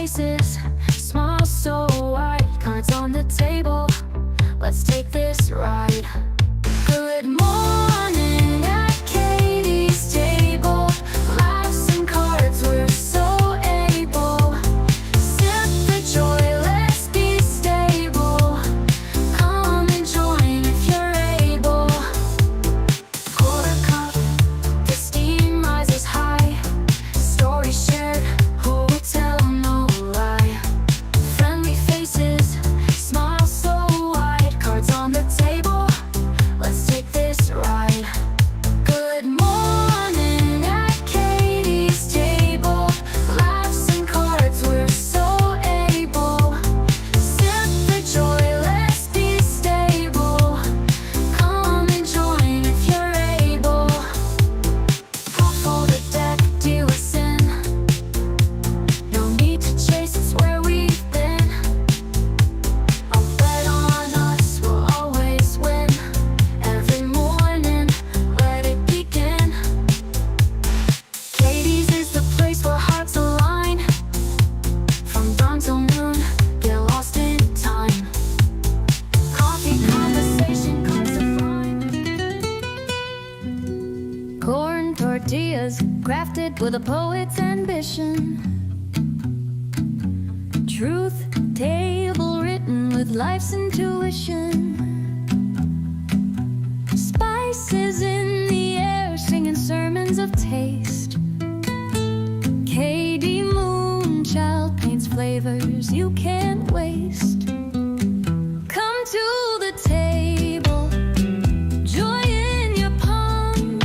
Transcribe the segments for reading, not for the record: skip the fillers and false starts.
faces, small so wide, cards on the table. Let's take this ride. Good morning at Katie's table. Laughs and cards, we're so able. Sip the joy, let's be stable. Come and join if you're able. Pour a cup, the steam rises high. Stories shared, who will tell no lie. Friendly faces, smile so wide, cards on the table. Let's take this ride. Good morning at Katie's table. Laughs and cards, we're so able. Sip the joy, let's be stable. Come and join if you're able. Pull for the deck, deal us in. No need to chase, it's where we've been. I'll bet on us, we'll always win. Every morning, let it begin. Katie's is the place where hearts align. From dawn till noon, get lost in time. Coffee, conversation, comes to rhyme. Corn tortillas, crafted with a poet's ambition. Truth, table written with life's intuition. Spices in the air, singing sermons of taste. Katie Moonchild paints flavors you can't waste. Come to the table, joy in your palm.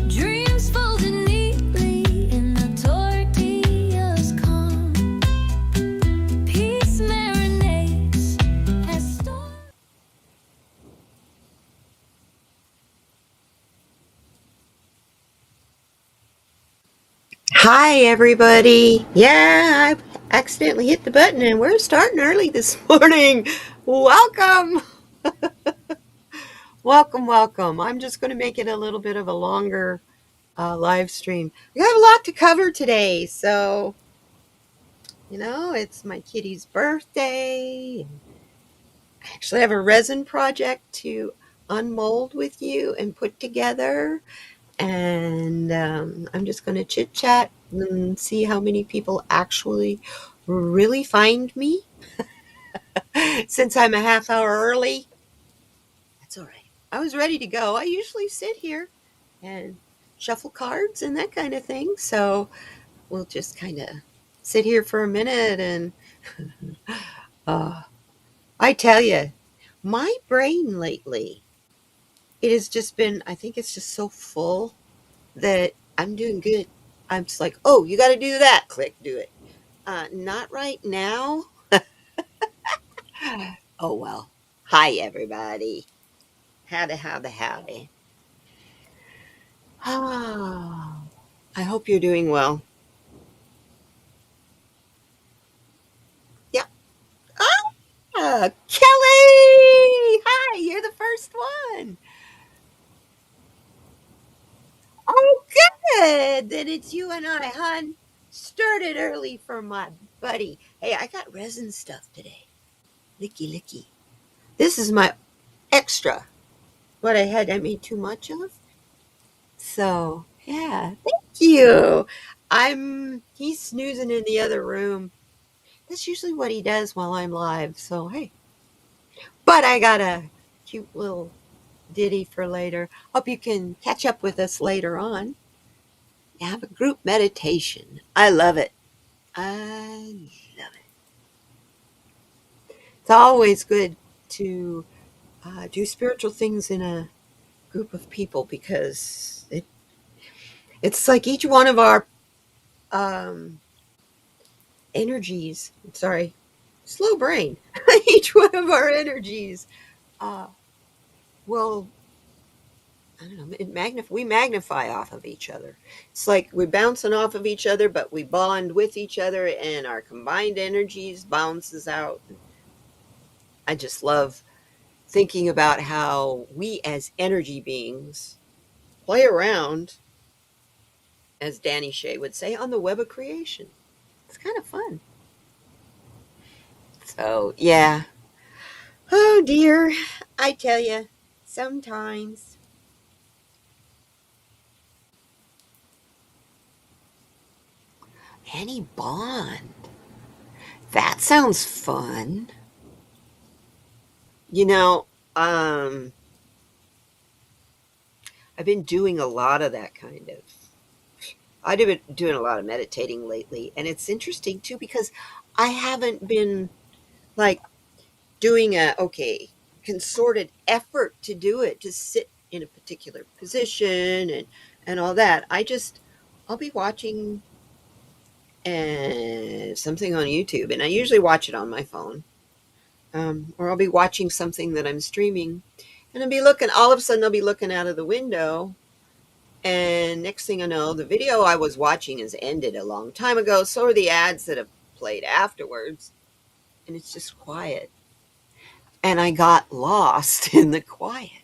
Dreams folded neatly in the tortillas calm. Peace marinates as storm. Hi, everybody. Yeah, I accidentally hit the button and we're starting early this morning. Welcome. Welcome. I'm just going to make it a little bit of a longer live stream. We have a lot to cover today. So, it's my kitty's birthday. I actually have a resin project to unmold with you and put together. And I'm just going to chit chat and see how many people actually really find me. Since I'm a half hour early, that's all right. I was ready to go. I usually sit here and shuffle cards and that kind of thing. So we'll just kind of sit here for a minute. And I tell you, my brain lately, it has just been, I think it's just so full that I'm doing good. I'm just like, oh, you got to do that. Click, do it. Not right now. Oh, well. Hi, everybody. Howdy. Ah, I hope you're doing well. Yeah. Kelly! Hi, you're the first one. Oh, good. Then it's you and I, hon. Started early for my buddy. Hey, I got resin stuff today. Licky. This is my extra. What I made too much of. So, yeah, thank you. He's snoozing in the other room. That's usually what he does while I'm live. So, hey, but I got a cute little ditty for later. Hope you can catch up with us later on. Have a group meditation. I love it. I love it. It's always good to do spiritual things in a group of people because it's like each one of our um, energies. Sorry, slow brain. Each one of our energies uh, will, I don't know, we magnify off of each other. It's like we're bouncing off of each other, but we bond with each other, and our combined energies bounces out. I just love thinking about how we as energy beings play around, as Danny Shea would say, on the web of creation. It's kind of fun. So, yeah. Oh dear. I tell you, sometimes. Any Bond. That sounds fun. You know, um, I've been doing a lot of that kind of. I've been doing a lot of meditating lately, and it's interesting too because I haven't been like doing a consorted effort to do it, to sit in a particular position and all that. I'll be watching something on YouTube, and I usually watch it on my phone, or I'll be watching something that I'm streaming, and I'll be looking. All of a sudden, I'll be looking out of the window, and next thing I know, the video I was watching has ended a long time ago. So are the ads that have played afterwards, and it's just quiet. And I got lost in the quiet.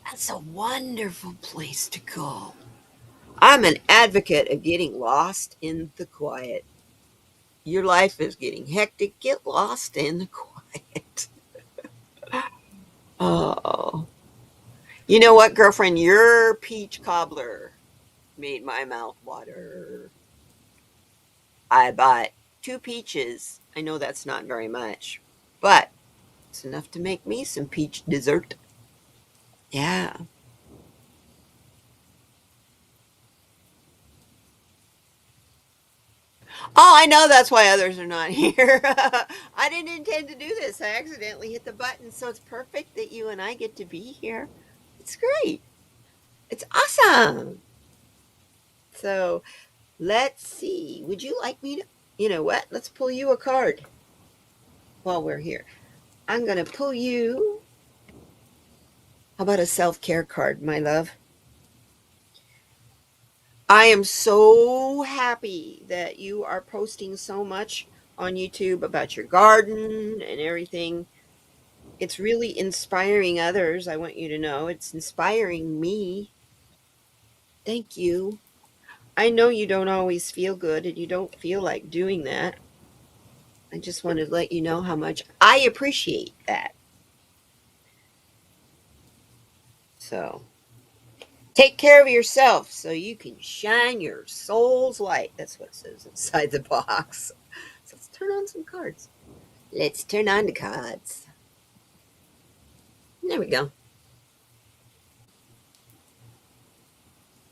That's a wonderful place to go. I'm an advocate of getting lost in the quiet. Your life is getting hectic. Get lost in the quiet. Oh, you know what, girlfriend? Your peach cobbler made my mouth water. I bought 2 peaches. I know that's not very much, but it's enough to make me some peach dessert. Yeah. Oh, I know that's why others are not here. I didn't intend to do this. I accidentally hit the button, so it's perfect that you and I get to be here. It's great. It's awesome. So let's see. Would you like me to? You know what? Let's pull you a card while we're here. I'm going to pull you. How about a self care card, my love? I am so happy that you are posting so much on YouTube about your garden and everything. It's really inspiring others. I want you to know it's inspiring me. Thank you. I know you don't always feel good and you don't feel like doing that. I just wanted to let you know how much I appreciate that. So take care of yourself so you can shine your soul's light. That's what it says inside the box. So let's turn on some cards. Let's turn on the cards. There we go.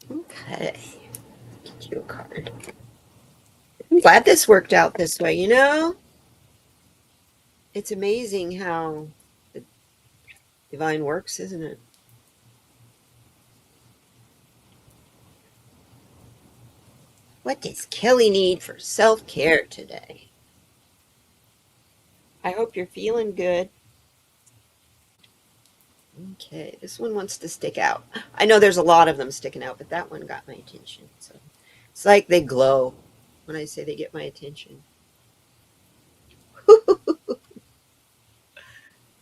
Okay. Get you a card. I'm glad this worked out this way, you know? It's amazing how the divine works, isn't it? What does Kelly need for self care today? I hope you're feeling good. Okay, this one wants to stick out. I know there's a lot of them sticking out, but that one got my attention. So it's like they glow when I say they get my attention.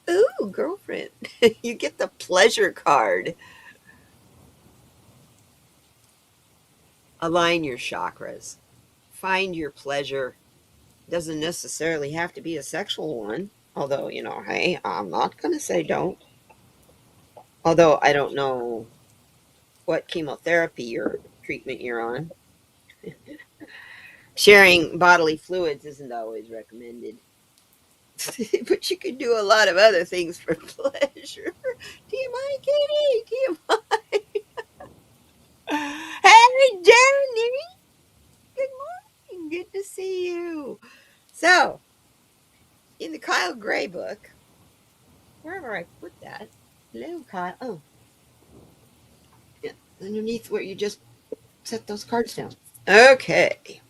Ooh, girlfriend, you get the pleasure card. Align your chakras. Find your pleasure. Doesn't necessarily have to be a sexual one. Although, hey, I'm not going to say don't. Although I don't know what chemotherapy or treatment you're on. Sharing bodily fluids isn't always recommended. But you can do a lot of other things for pleasure. TMI, Katie, TMI. Hey, Jenny. Good morning. Good to see you. So, in the Kyle Gray book, wherever I put that, hello, Kyle. Oh, yeah, underneath where you just set those cards down. Okay,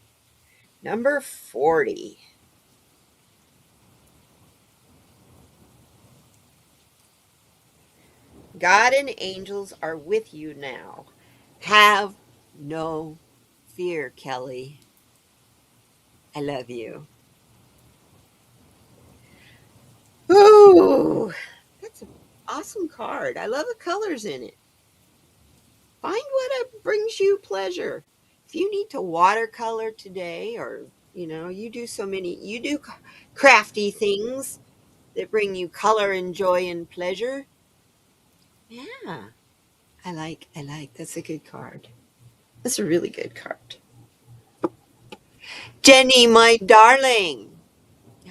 number 40. God and angels are with you now. Have no fear, Kelly. I love you. Ooh, that's an awesome card. I love the colors in it. Find what brings you pleasure. if you need to watercolor today, or you do you do crafty things that bring you color and joy and pleasure. Yeah, I like. That's a good card. That's a really good card. Jenny, my darling,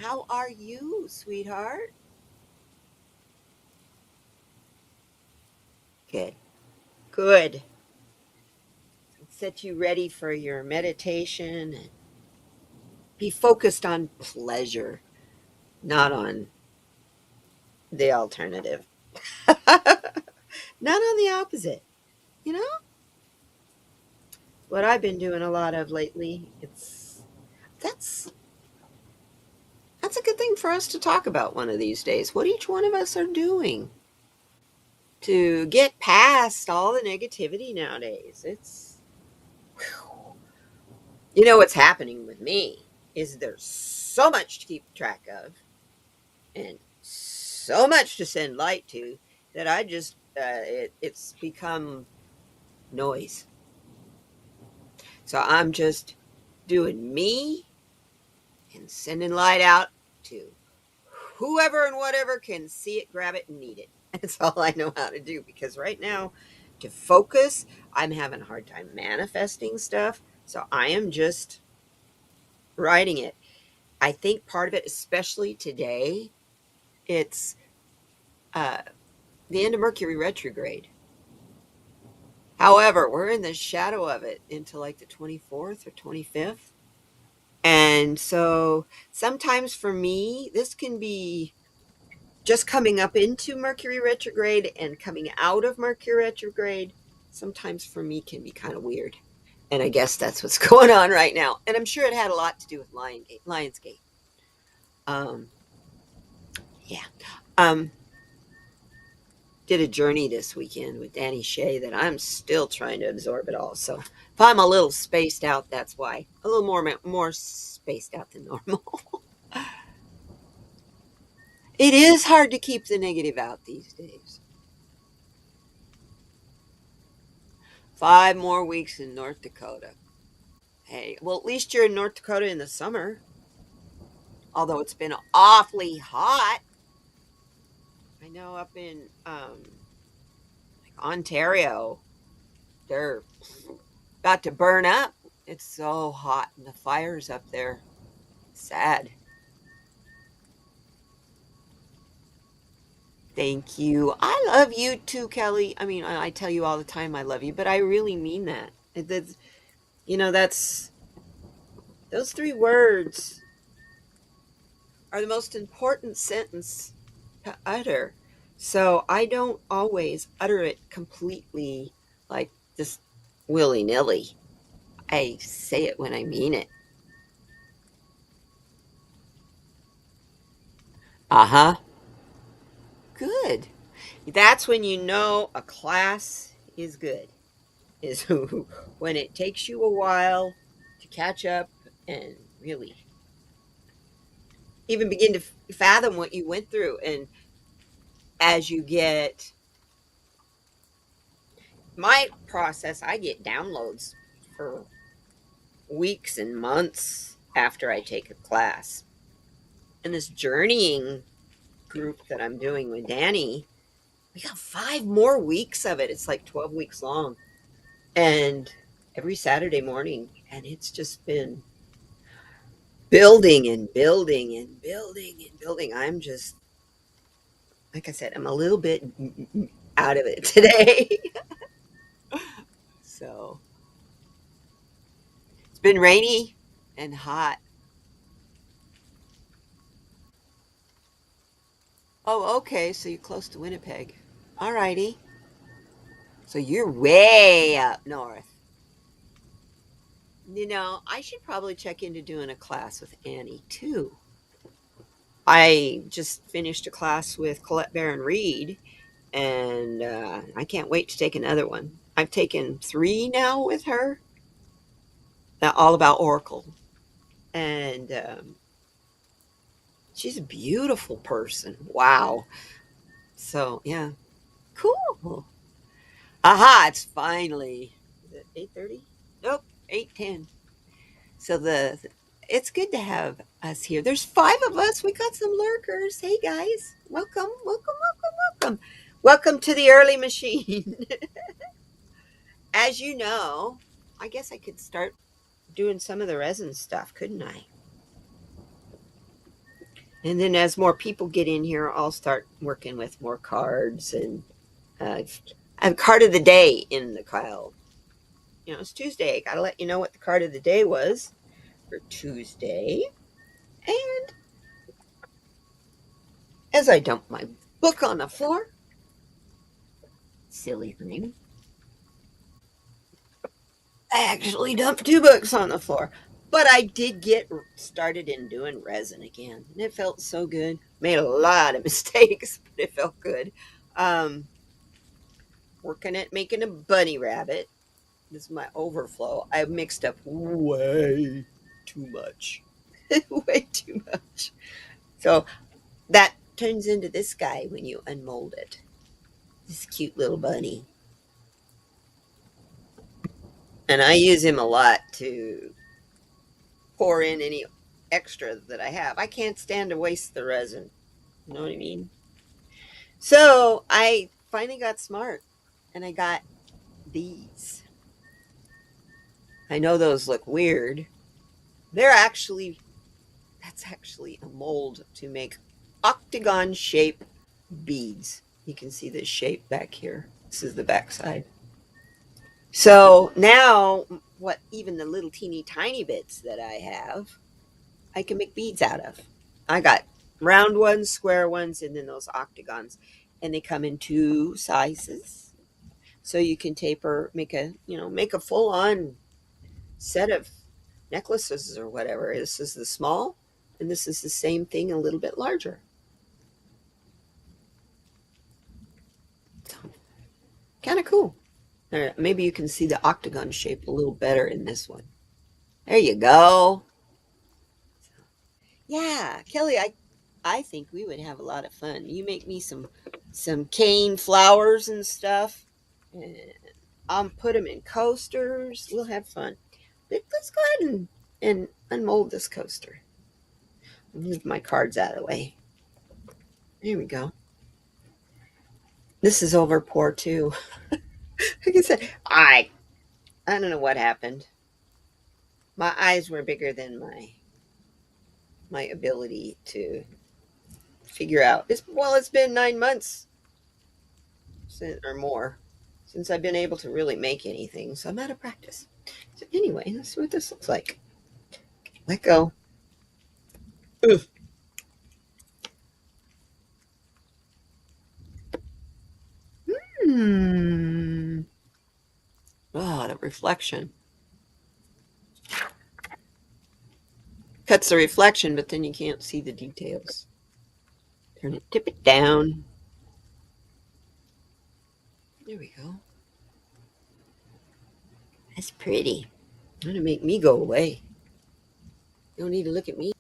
how are you, sweetheart? Good. Good. Set you ready for your meditation and be focused on pleasure, not on the alternative. Not on the opposite. You know what I've been doing a lot of lately? That's that's a good thing for us to talk about one of these days. What each one of us are doing to get past all the negativity nowadays. What's happening with me is there's so much to keep track of and so much to send light to that I just it's become noise. So I'm just doing me and sending light out to whoever and whatever can see it, grab it, and need it. That's all I know how to do, because right now, to focus, I'm having a hard time manifesting stuff. So I am just writing it. I think part of it, especially today, it's uh, the end of Mercury retrograde. However, we're in the shadow of it until like the 24th or 25th. And so sometimes for me, this can be just coming up into Mercury retrograde and coming out of Mercury retrograde. Sometimes for me can be kind of weird. And I guess that's what's going on right now. And I'm sure it had a lot to do with Lionsgate. Um, yeah. Um, did a journey this weekend with Danny Shea that I'm still trying to absorb it all. So if I'm a little spaced out, that's why. A little more spaced out than normal. It is hard to keep the negative out these days. 5 more weeks in North Dakota. Hey, well, at least you're in North Dakota in the summer, although it's been awfully hot. I know up in like Ontario, they're about to burn up. It's so hot, and the fires up there. Sad. Thank you. I love you too, Kelly. I mean, I tell you all the time I love you, but I really mean that. That's those 3 words are the most important sentence to utter. So I don't always utter it completely, like just willy nilly. I say it when I mean it. Uh huh. Good. That's when you know a class is good, is when it takes you a while to catch up and really even begin to fathom what you went through. And as you get my process, I get downloads for weeks and months after I take a class. And this journeying group that I'm doing with Danny, we got 5 more weeks of it. It's like 12 weeks long. And every Saturday morning. And it's just been building and building and building and building. I'm just, like I said, I'm a little bit out of it today. So it's been rainy and hot. Oh, okay. So you're close to Winnipeg. All righty. So you're way up north. I should probably check into doing a class with Annie too. I just finished a class with Colette Baron Reed, and I can't wait to take another one. I've taken 3 now with her, all about Oracle. And she's a beautiful person. Wow. So, yeah. Cool. Aha, it's finally, is it 8:30? Nope, 8:10. So it's good to have us here. There's 5 of us. We got some lurkers. Hey guys, welcome, welcome, welcome, welcome, welcome to the early machine. As you know, I guess I could start doing some of the resin stuff, couldn't I? And then as more people get in here, I'll start working with more cards and uh, I have card of the day in the pile. It's Tuesday. Got to let you know what the card of the day was for Tuesday. And as I dump my book on the floor, silly thing, I actually dumped 2 books on the floor. But I did get started in doing resin again, and it felt so good. Made a lot of mistakes, but it felt good. Um, Working at making a bunny rabbit. This is my overflow. I mixed up way too much. Way too much. So that turns into this guy when you unmold it. This cute little bunny. And I use him a lot to pour in any extra that I have. I can't stand to waste the resin. You know what I mean? So I finally got smart and I got these. I know those look weird. That's actually a mold to make octagon shape beads. You can see this shape back here. This is the back side. So now, what even the little teeny tiny bits that I have, I can make beads out of. I got round ones, square ones, and then those octagons. And they come in 2 sizes. So you can make a full on set of necklaces or whatever. This is the small, and this is the same thing, a little bit larger. So, kind of cool. Maybe you can see the octagon shape a little better in this one. There you go. Yeah, Kelly, I think we would have a lot of fun. You make me some cane flowers and stuff, and I'll put them in coasters. We'll have fun. But let's go ahead and unmold this coaster. Move my cards out of the way. There we go. This is over pour too. Like I said, I don't know what happened. My eyes were bigger than my ability to figure out. It's been 9 months or more since I've been able to really make anything, so I'm out of practice. So anyway, let's see what this looks like. Let go. Ugh. Hmm. Oh, the reflection. Cuts the reflection, but then you can't see the details. Tip it down. There we go. That's pretty. Gonna make me go away. You don't need to look at me.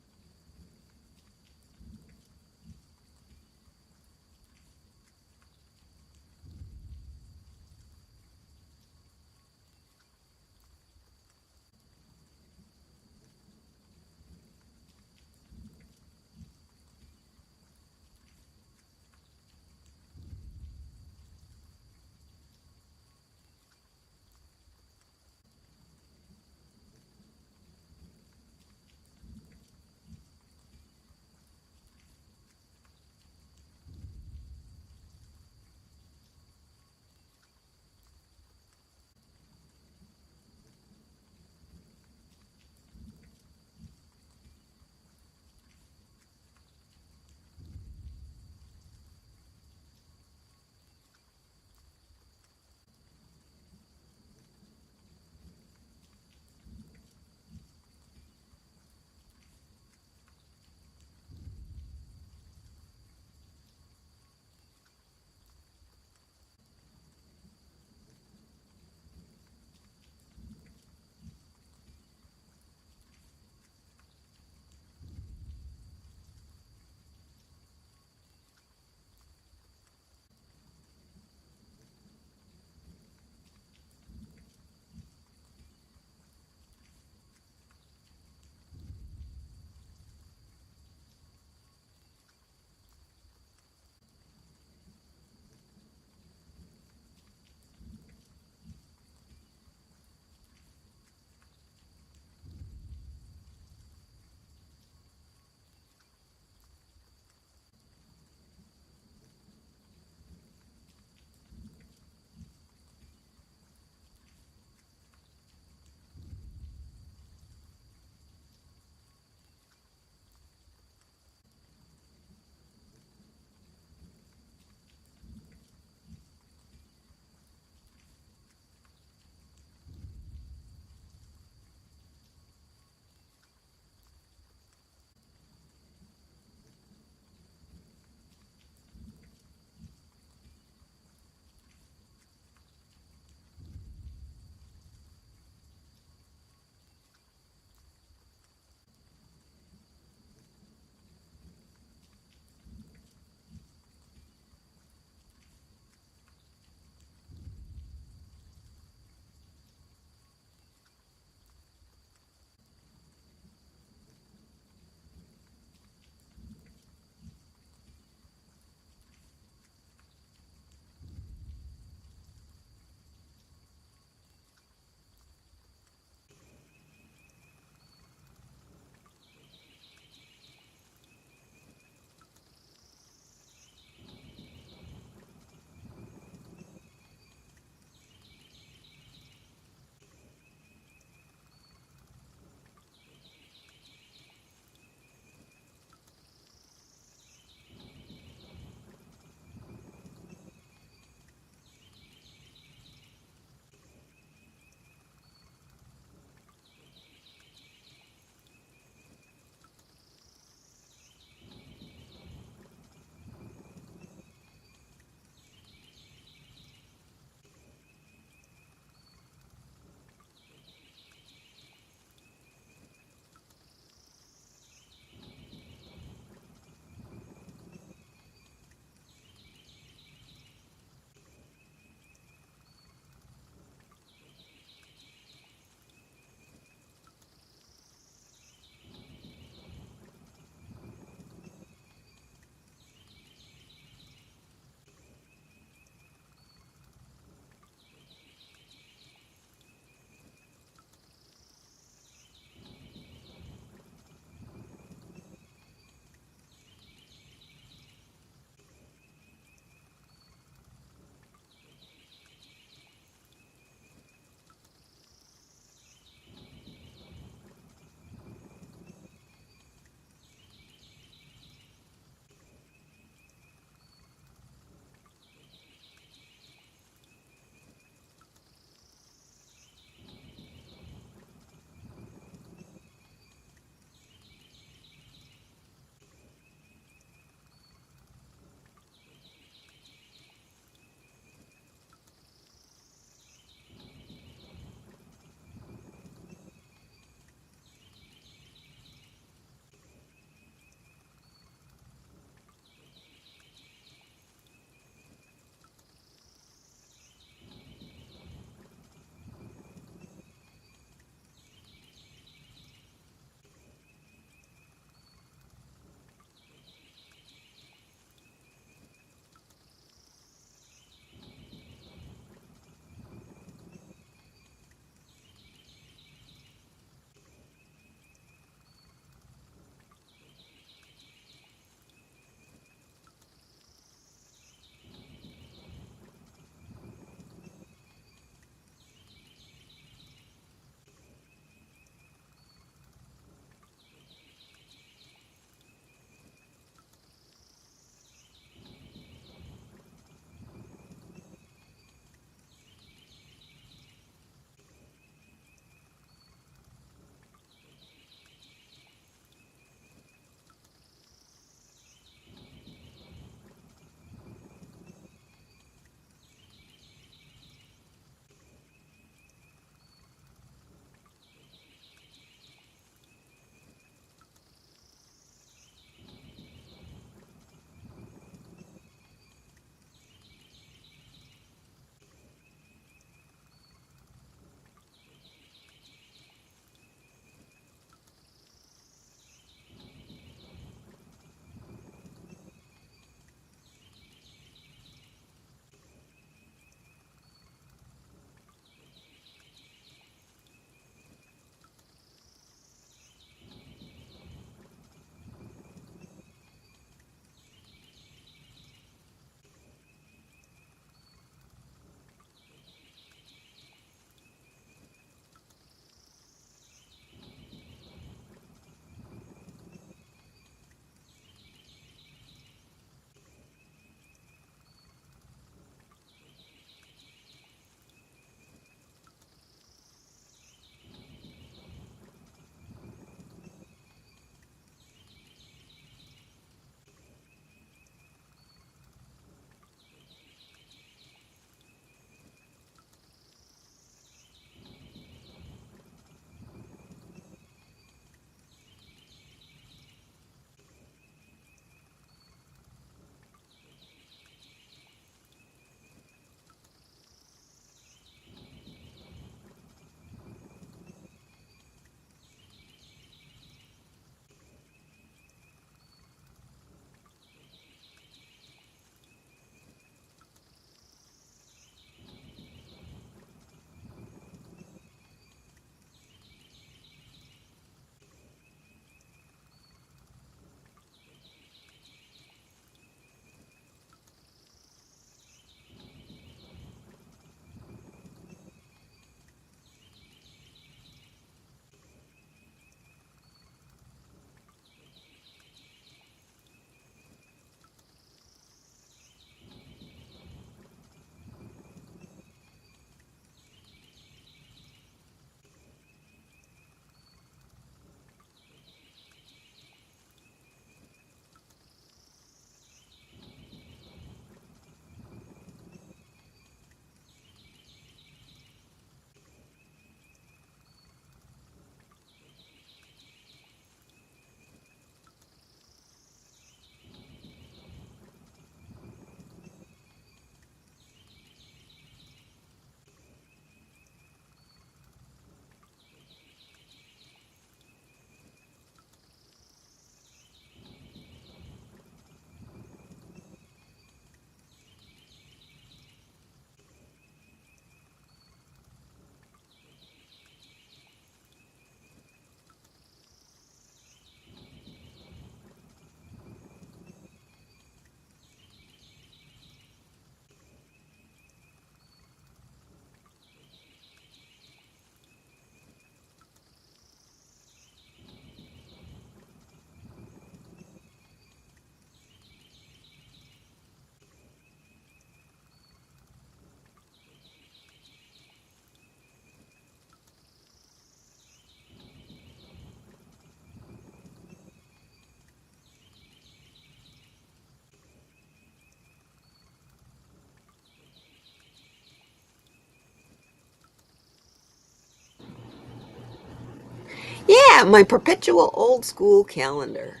Yeah, my perpetual old school calendar.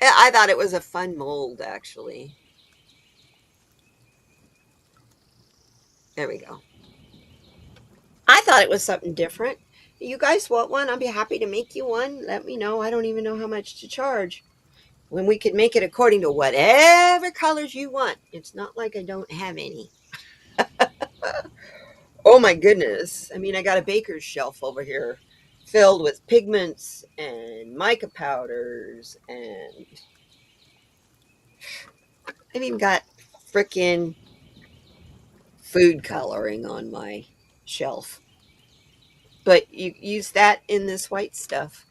I thought it was a fun mold, actually. There we go. I thought it was something different. You guys want one? I'll be happy to make you one. Let me know. I don't even know how much to charge. When we could make it according to whatever colors you want. It's not like I don't have any. Oh my goodness. I mean, I got a baker's shelf over here filled with pigments and mica powders, and I've even got frickin' food coloring on my shelf. But you use that in this white stuff.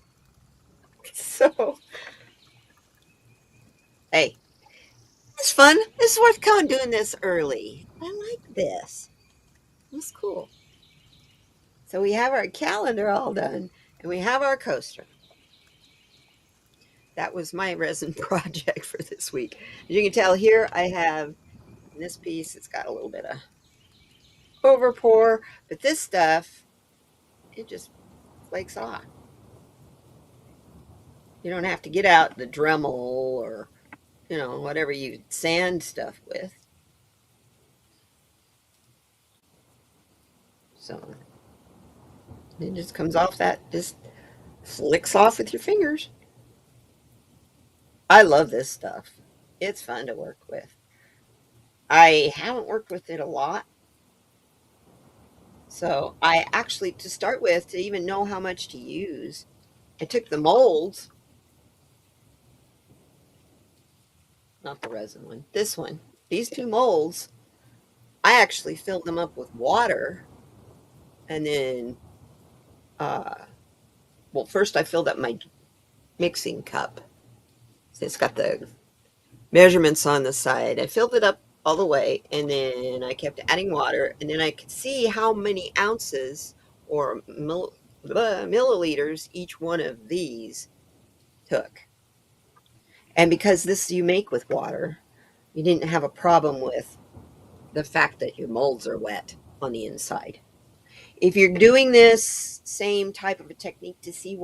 So, hey, it's fun. It's worth coming doing this early. I like this. It's cool. So we have our calendar all done, and we have our coaster. That was my resin project for this week. As you can tell here, I have in this piece, it's got a little bit of over pour, but this stuff, it just flakes off. You don't have to get out the Dremel or, whatever you sand stuff with. So it just comes off that, just flicks off with your fingers. I love this stuff. It's fun to work with. I haven't worked with it a lot. So I actually, to start with, to even know how much to use, I took the molds, not the resin one, this one, these two molds. I actually filled them up with water, and then, uh, well, first I filled up my mixing cup. So it's got the measurements on the side. I filled it up all the way, and then I kept adding water, and then I could see how many ounces or milliliters each one of these took. And because this you make with water, you didn't have a problem with the fact that your molds are wet on the inside. If you're doing this same type of a technique to see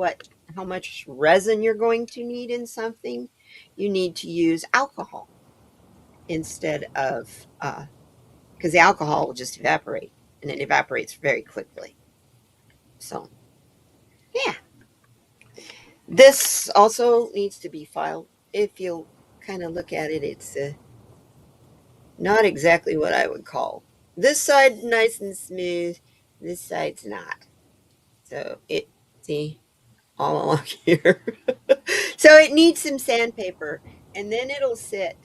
how much resin you're going to need in something, you need to use alcohol instead of because the alcohol will just evaporate, and it evaporates very quickly. So yeah, this also needs to be filed. If you'll kind of look at it, it's not exactly what I would call this side nice and smooth. This side's not. So it see all along here. So it needs some sandpaper, and then it'll sit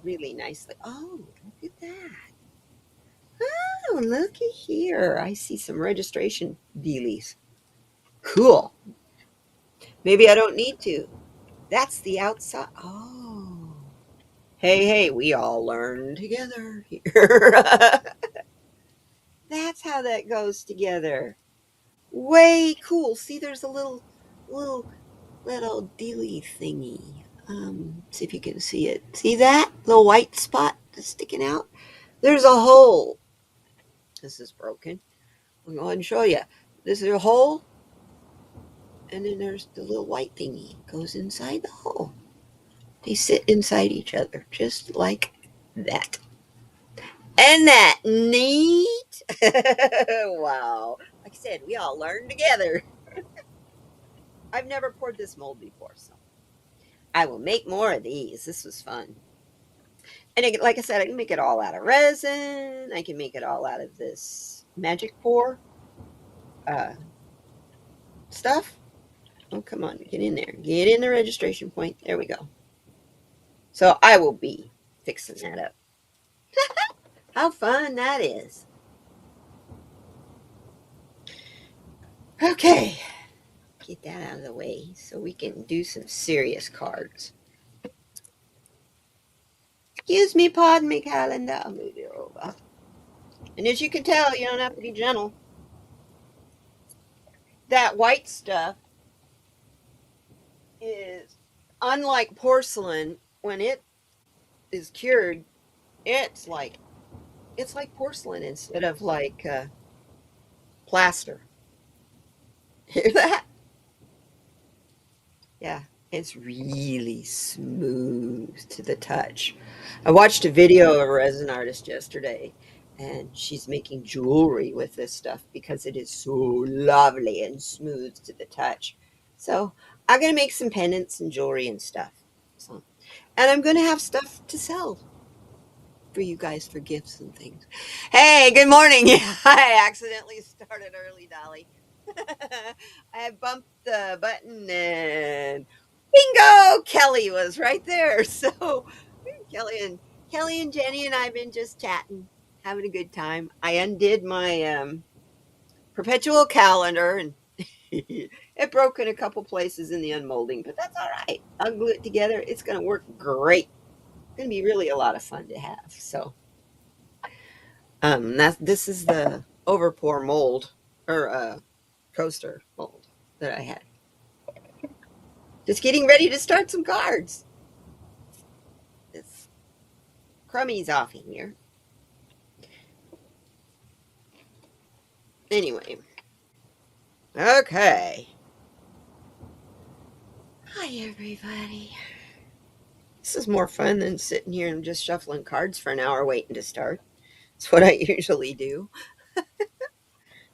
really nicely. Oh, look at that. Oh, looky here. I see some registration dealies. Cool. Maybe I don't need to. That's the outside. Oh. Hey, hey, we all learn together here. That's how that goes together. Way cool. See, there's a little, little dealy thingy. See if you can see it. See that little white spot that's sticking out? There's a hole. This is broken. I'll go ahead and show you. This is a hole, and then there's the little white thingy goes inside the hole. They sit inside each other, just like that. Isn't that neat? Wow. Like I said, we all learn together. I've never poured this mold before, so I will make more of these. This was fun. And like I said, I can make it all out of resin. I can make it all out of this magic pour uh, stuff. Oh, come on, get in there. Get in the registration point. There we go. So I will be fixing that up. How fun that is. Okay, get that out of the way so we can do some serious cards. Excuse me, pardon me, calendar. I'll move it over. And as you can tell, you don't have to be gentle. That white stuff is unlike porcelain. When it is cured, it's like porcelain instead of like plaster. Hear that? Yeah, it's really smooth to the touch. I watched a video of a resin artist yesterday, and she's making jewelry with this stuff because it is so lovely and smooth to the touch. So I'm gonna make some pendants and jewelry and stuff. So, and I'm gonna have stuff to sell for you guys for gifts and things. Hey, good morning. Yeah, I accidentally started early, Dolly. I bumped the button and bingo! Kelly was right there. So Kelly and Kelly and Jenny and I've been just chatting, having a good time. I undid my perpetual calendar and it broke in a couple places in the unmolding, but that's all right. I'll glue it together. It's gonna work great. It's gonna be really a lot of fun to have. So this is the overpour mold or coaster mold that I had. Just getting ready to start some cards. This crummy's off in here. Anyway, okay. Hi everybody. This is more fun than sitting here and just shuffling cards for an hour waiting to start. It's what I usually do.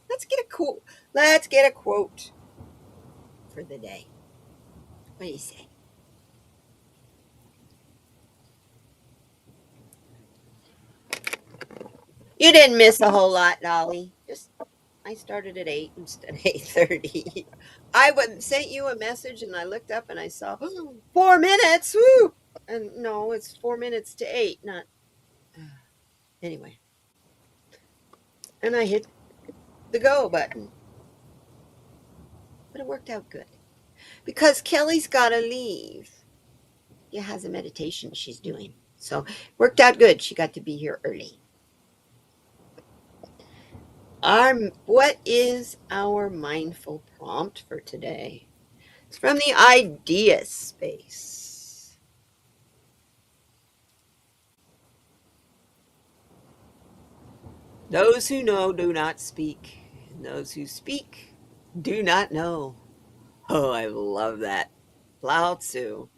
Let's get a quote. Let's get a quote for the day. What do you say? You didn't miss a whole lot, Dolly. Just I started at 8 instead of 8:30. I would sent you a message and I looked up and I saw 4 minutes. Woo! And no, it's 4 minutes to 8, not anyway. And I hit the go button. But it worked out good. Because Kelly's gotta leave. She has a meditation she's doing. So worked out good. She got to be here early. What is our mindful prompt for today? It's from the idea space. Those who know do not speak, and those who speak do not know. Oh, I love that. Lao Tzu.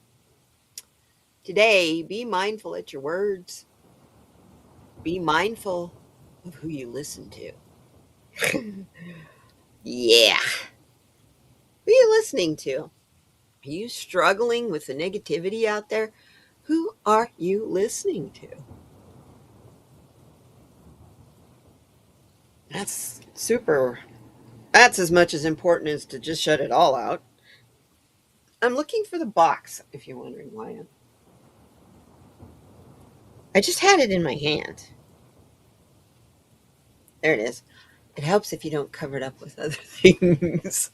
Today, be mindful at your words. Be mindful of who you listen to. Yeah. Who are you listening to? Are you struggling with the negativity out there? Who are you listening to? That's super. That's as much as important as to just shut it all out. I'm looking for the box, if you're wondering why I just had it in my hand. There it is. It helps if you don't cover it up with other things.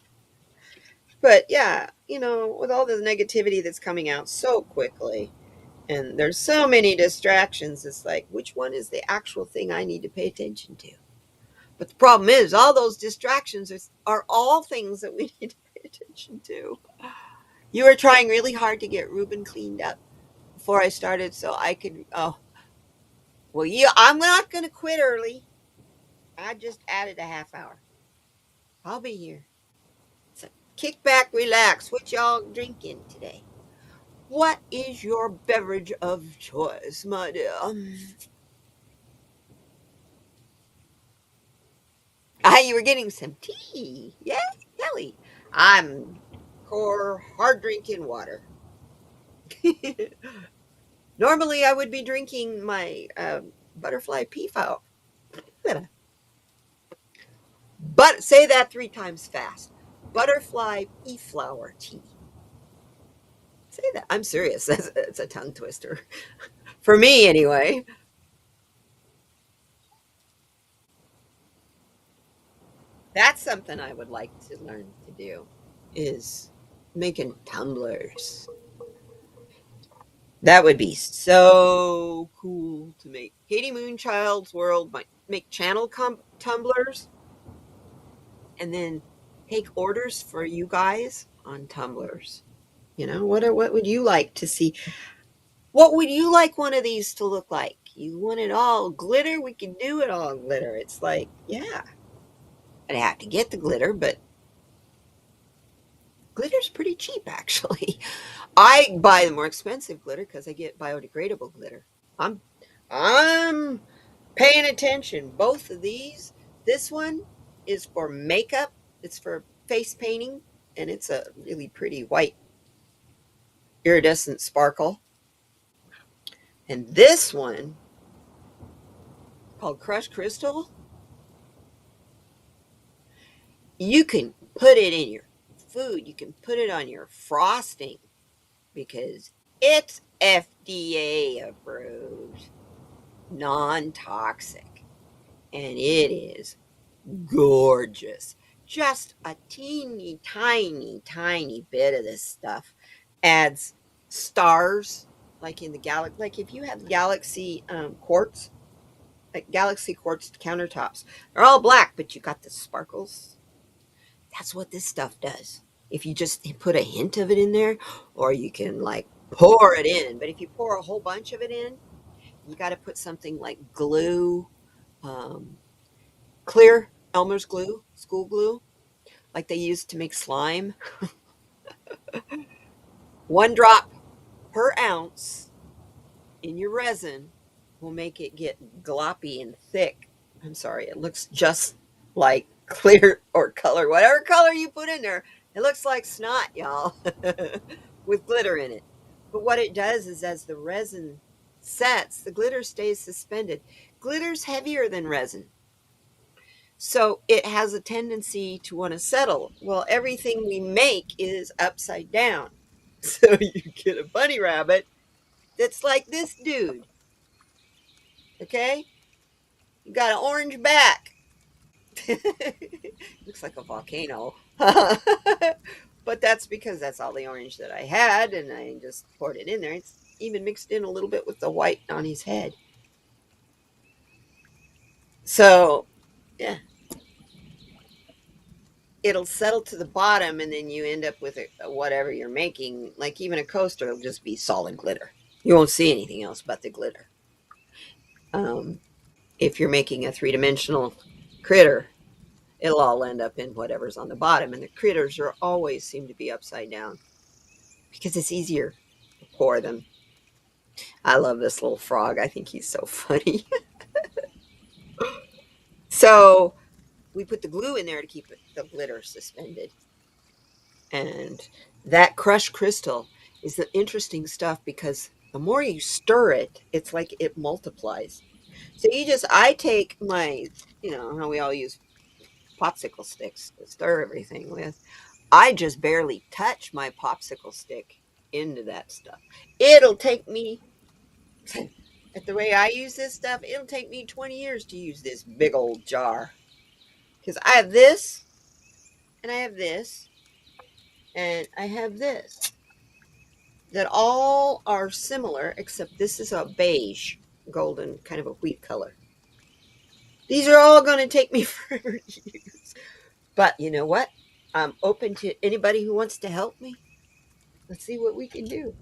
But yeah, with all the negativity that's coming out so quickly, and there's so many distractions, it's like, which one is the actual thing I need to pay attention to? But the problem is, all those distractions are all things that we need to pay attention to. You were trying really hard to get Ruben cleaned up before I started so I could. Oh, well, I'm not going to quit early. I just added a half hour. I'll be here. So kick back, relax. What y'all drinking today? What is your beverage of choice, my dear? Ah, you were getting some tea. Yeah, Kelly. I'm core hard drinking water. Normally, I would be drinking my butterfly pea flower. But say that 3 times fast. Butterfly pea flower tea. Say that. I'm serious. That's a tongue twister. For me, anyway. That's something I would like to learn to do is making tumblers. That would be so cool to make. Katie Moonchild's World might make channel tumblers and then take orders for you guys on tumblers. What would you like to see? What would you like one of these to look like? You want it all glitter? We can do it all glitter. It's like, yeah, I'd have to get the glitter, but Glitter's pretty cheap, actually. I buy the more expensive glitter because I get biodegradable glitter. I'm I'm paying attention. Both of these, this one is for makeup, it's for face painting, and it's a really pretty white iridescent sparkle. And this one, called Crushed Crystal, you can put it in your food. You can put it on your frosting because it's FDA approved, non-toxic, and it is gorgeous. Just a teeny tiny tiny bit of this stuff adds stars, like in the galaxy, like if you have galaxy quartz, like galaxy quartz countertops, they're all black but you got the sparkles. That's what this stuff does. If you just put a hint of it in there, or you can like pour it in, but if you pour a whole bunch of it in, you got to put something like glue, um, clear Elmer's glue, school glue, like they used to make slime. 1 drop per ounce in your resin will make it get gloppy and thick. I'm sorry, it looks just like clear or color, whatever color you put in there. It looks like snot, y'all, with glitter in it. But what it does is as the resin sets, the glitter stays suspended. Glitter's heavier than resin. So it has a tendency to want to settle. Well, everything we make is upside down. So you get a bunny rabbit that's like this dude. Okay? You got an orange back. Looks like a volcano. But that's because that's all the orange that I had, and I just poured it in there. It's even mixed in a little bit with the white on his head. So, yeah, it'll settle to the bottom, and then you end up with whatever you're making. Like even a coaster will just be solid glitter. You won't see anything else but the glitter. Um, if you're making a 3-dimensional critter, it'll all end up in whatever's on the bottom. And the critters are always seem to be upside down because it's easier to pour them. I love this little frog. I think he's so funny. So we put the glue in there to keep the glitter suspended. And that crushed crystal is the interesting stuff because the more you stir it, it's like it multiplies. So I take my, how we all use popsicle sticks to stir everything with. I just barely touch my popsicle stick into that stuff. It'll take me, at the way I use this stuff, it'll take me 20 years to use this big old jar. Because I have this, and I have this, and I have this, that all are similar, except this is a beige, golden, kind of a wheat color. These are all going to take me forever to use. But you know what? I'm open to anybody who wants to help me. Let's see what we can do.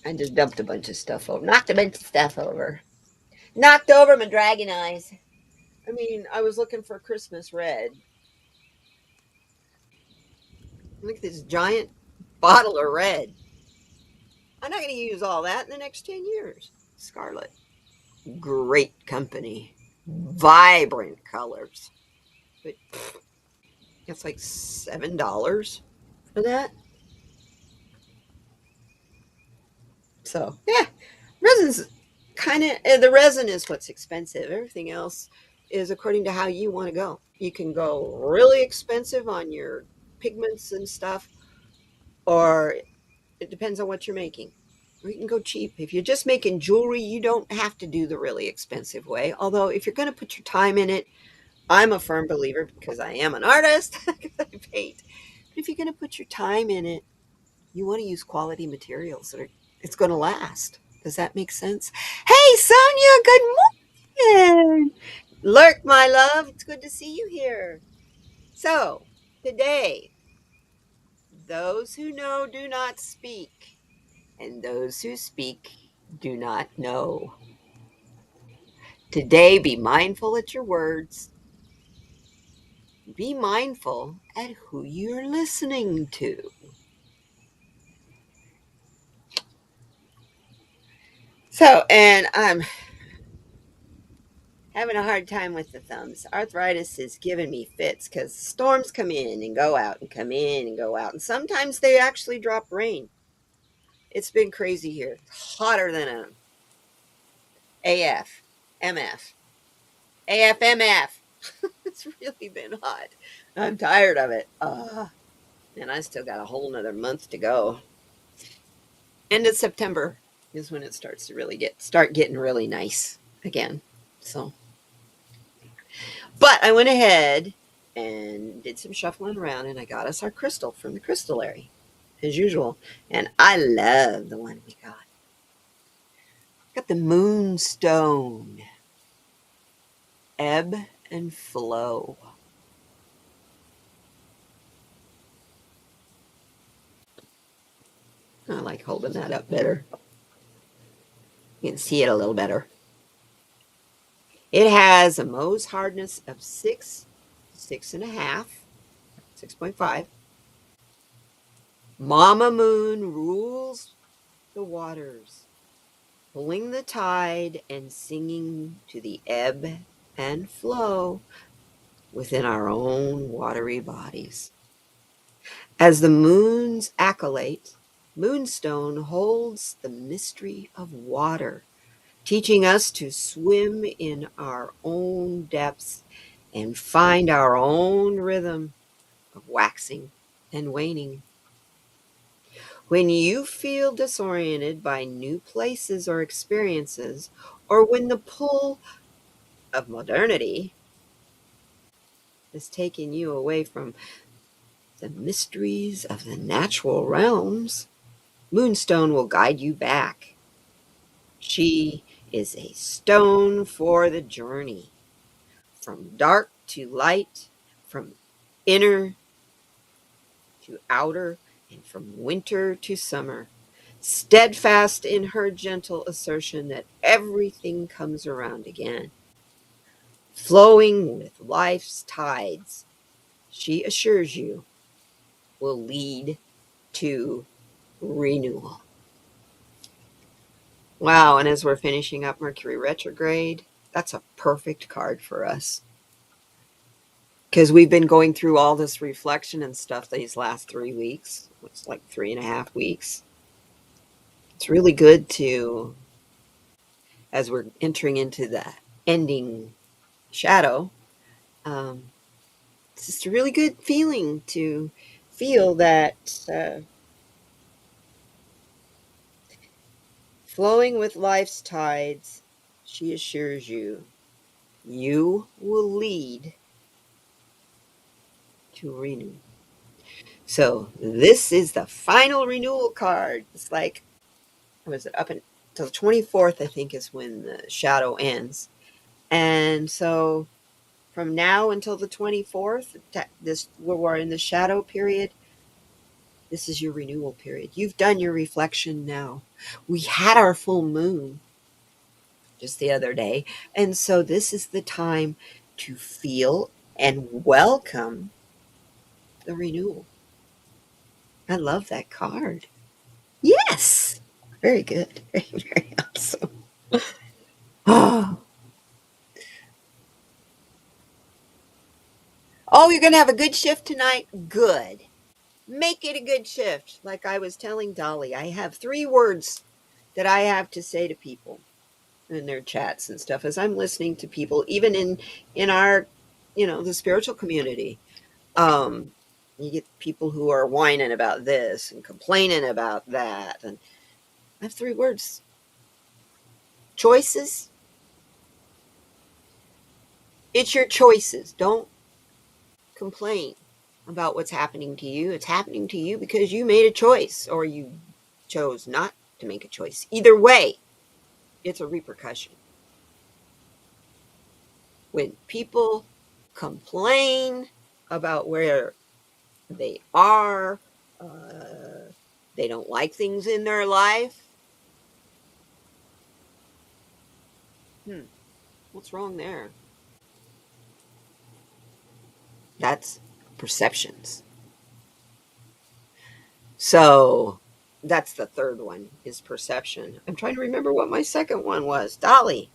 I just dumped a bunch of stuff over, knocked a bunch of stuff over, knocked over my dragon eyes. I mean, I was looking for Christmas red. Look at this giant bottle of red. I'm not going to use all that in the next 10 years. Scarlet. Great company. Vibrant colors. But it's like $7 for that. So, yeah. Resin's the resin is what's expensive. Everything else is according to how you want to go. You can go really expensive on your pigments and stuff, or it depends on what you're making. Or you can go cheap. If you're just making jewelry, you don't have to do the really expensive way. Although, if you're going to put your time in it, I'm a firm believer because I am an artist, because I paint. But if you're going to put your time in it, you want to use quality materials that are it's going to last. Does that make sense? Hey, Sonia, good morning. Lurk, my love. It's good to see you here. So, today, those who know do not speak, and those who speak do not know. Today, be mindful at your words. be mindful at who you're listening to. So, and I'm having a hard time with the thumbs. Arthritis is giving me fits because storms come in and go out and come in and go out. And sometimes they actually drop rain. It's been crazy here. Hotter than a AF, MF, AFMF. It's really been hot. I'm tired of it. And I still got a whole nother month to go. End of September is when it starts to really start getting really nice again. So, but I went ahead and did some shuffling around, and I got us our crystal from the crystallary, as usual. And I love the one we got. Got the moonstone, ebb and flow. I like holding that up better. You can see it a little better. It has a Mohs hardness of 6, 6.5, 6.5. Mama Moon rules the waters, pulling the tide and singing to the ebb and flow within our own watery bodies. As the moon's acolyte, Moonstone holds the mystery of water, teaching us to swim in our own depths and find our own rhythm of waxing and waning. When you feel disoriented by new places or experiences, or when the pull of modernity is taking you away from the mysteries of the natural realms, Moonstone will guide you back. She is a stone for the journey, from dark to light, from inner to outer, and from winter to summer, steadfast in her gentle assertion that everything comes around again. Flowing with life's tides, she assures you, will lead to renewal. Wow, and as we're finishing up Mercury retrograde, that's a perfect card for us. Because we've been going through all this reflection and stuff these last 3 weeks. It's like 3.5 weeks. It's really good to, as we're entering into the ending shadow, um, it's just a really good feeling to feel that flowing with life's tides, she assures you, you will lead to renew. So this is the final renewal card. It's like, was it up until the 24th, I think, is when the shadow ends. And so from now until the 24th, this where we're in the shadow period, this is your renewal period. You've done your reflection now. We had our full moon just the other day. And so this is the time to feel and welcome the renewal. I love that card. Yes. Very good. Very, very awesome. Oh, you're going to have a good shift tonight? Good. Make it a good shift. Like I was telling Dolly, I have 3 words that I have to say to people in their chats and stuff as I'm listening to people, even in our, the spiritual community. Um, you get people who are whining about this and complaining about that. And I have 3 words: choices. It's your choices. Don't complain about what's happening to you. It's happening to you because you made a choice or you chose not to make a choice. Either way, it's a repercussion. When people complain about where they are, uh, they don't like things in their life. What's wrong there? That's perceptions. So that's the third one is perception. I'm trying to remember what my second one was. Dolly,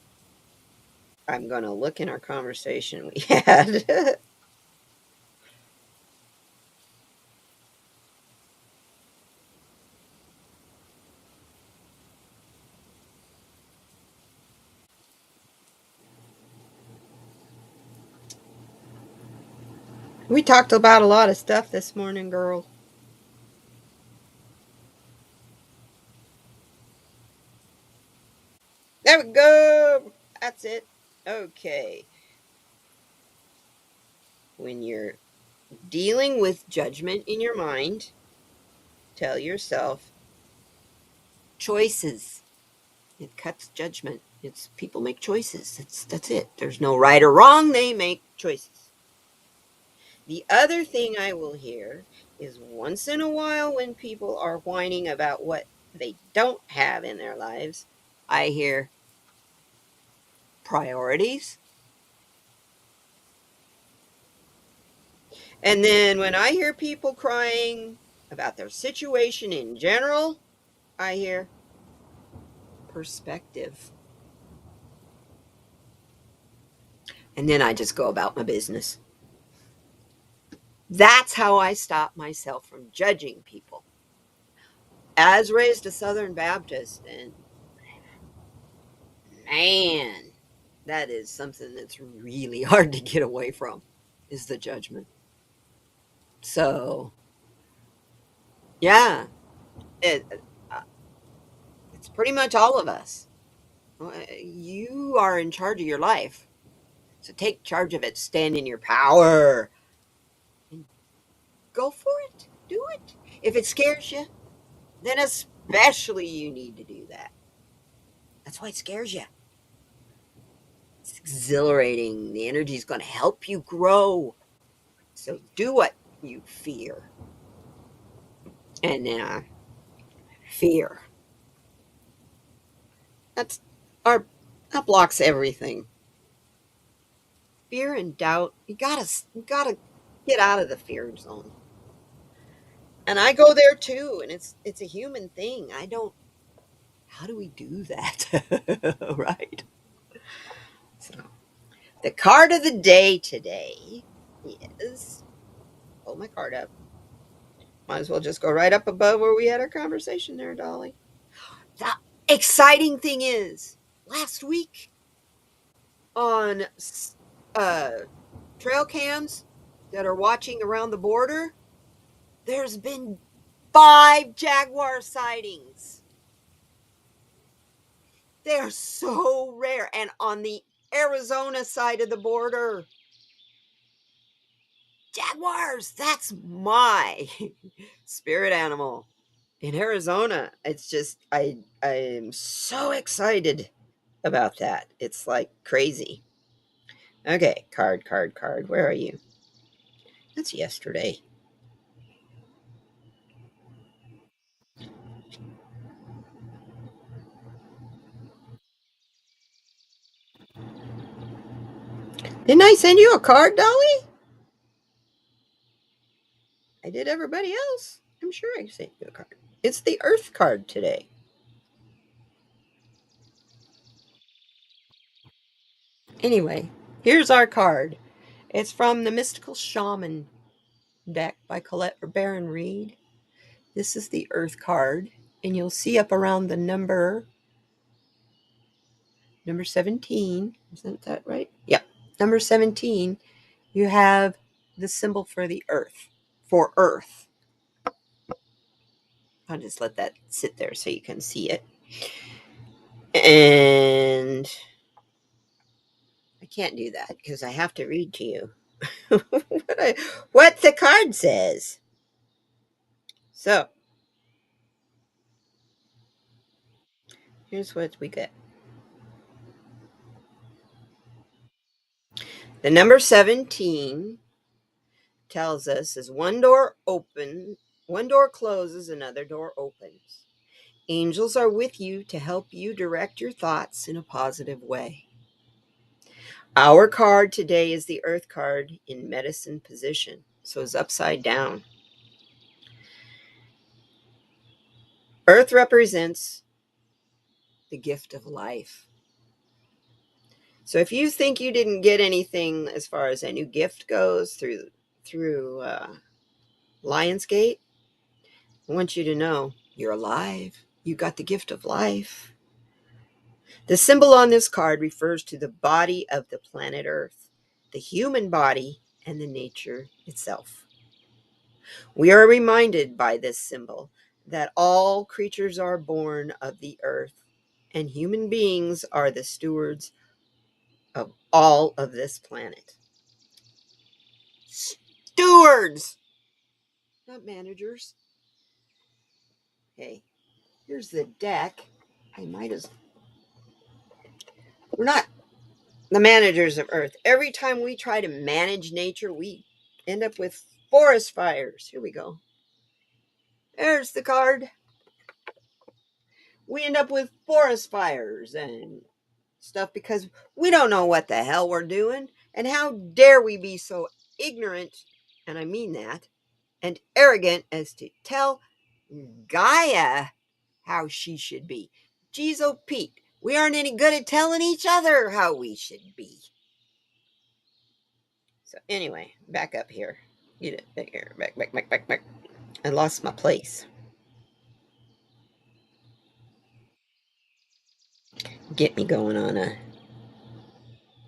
I'm going to look in our conversation we had. We talked about a lot of stuff this morning, girl. There we go. That's it. Okay. When you're dealing with judgment in your mind, tell yourself choices. It cuts judgment. It's people make choices. That's it. There's no right or wrong. They make choices. The other thing I will hear is once in a while when people are whining about what they don't have in their lives, I hear priorities. And then when I hear people crying about their situation in general, I hear perspective. And then I just go about my business. That's how I stop myself from judging people. As raised a Southern Baptist, and man, that is something that's really hard to get away from is the judgment. So, yeah, it, uh, it's pretty much all of us. You are in charge of your life. So take charge of it. Stand in your power and go for it. Do it. If it scares you, then especially you need to do that. That's why it scares you. It's exhilarating. The energy is going to help you grow. So do what you fear. And fear. That's our that blocks everything. Fear and doubt. You gotta get out of the fear zone. And I go there too, and it's a human thing. I don't how do we do that? Right? So the card of the day today is pull my card up. Might as well just go right up above where we had our conversation there, Dolly. The exciting thing is, last week on uh, trail cams that are watching around the border, there's been 5 jaguar sightings. They are so rare. And on the Arizona side of the border, jaguars, that's my spirit animal. In Arizona, it's just I'm so excited about that. It's like crazy. Okay, card. Where are you? That's yesterday. Didn't I send you a card, Dolly? I did everybody else. I'm sure I sent you a card. It's the Earth card today. Anyway, here's our card. It's from the Mystical Shaman deck by Colette Baron Reed. This is the Earth card, and you'll see up around the number 17. Isn't that right? Yep. Number 17, you have the symbol for the Earth, for Earth. I'll just let that sit there so you can see it. And I can't do that because I have to read to you what the card says. So here's what we get. The number 17 tells us is one door closes, another door opens. Angels are with you to help you direct your thoughts in a positive way. Our card today is the Earth card in medicine position, so it's upside down. Earth represents the gift of life. So if you think you didn't get anything as far as a new gift goes through Lionsgate, I want you to know you're alive. You got the gift of life. The symbol on this card refers to the body of the planet Earth, the human body, and the nature itself. We are reminded by this symbol that all creatures are born of the earth, and human beings are the stewards of all of this planet. Stewards, not managers. Hey, here's the deck. We're not the managers of Earth. Every time we try to manage nature, we end up with forest fires. Here we go. There's the card. We end up with forest fires and stuff because we don't know what the hell we're doing. And how dare we be so ignorant, and I mean that, and arrogant as to tell Gaia how she should be. Geez, oh Pete, we aren't any good at telling each other how we should be. So anyway, back up here. Get it back here. Back. I lost my place. Get me going on a...